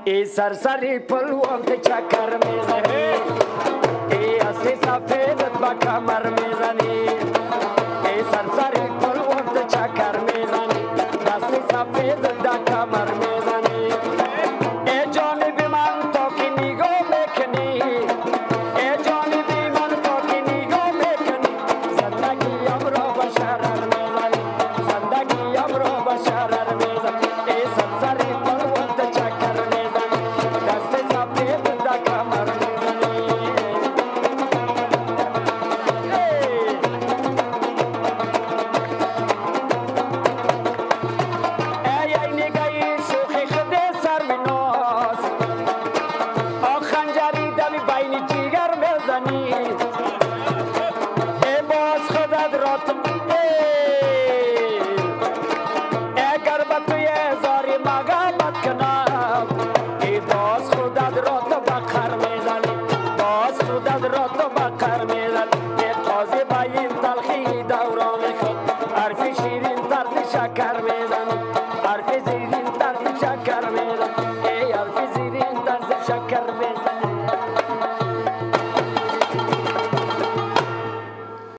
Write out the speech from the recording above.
ای سرسری پلوان که چکر میزنی ای اصلی سفیدت با کمر میزنی ای سرسری پلوان که چکر میزنی اصلی سفیدت دا کمر میزنی ای جانبی من تو که نگاه میکنی ای جانبی من تو که نگاه میکنی زندگیم را به شرر میزنی زندگیم را به شرر میزنی ای سرسری پلوان که چکر میزنی دست سفید دا کمر میزنی ای ای نگاهی شوخی خود سرمناس آ خنجری دمی بین جیگر میزنی ای باز خودت را تو اگر به توی زاری مقامت کنم ای باز خودت را تو بخر میزنی باز خودت را تو بخر میزنی ای قاضی با این تلخی دوران خود حرف شیرین طرز شکر میزنی حرف زیرین طرز شکر میزنی ای حرف زیرین طرز شکر میزنی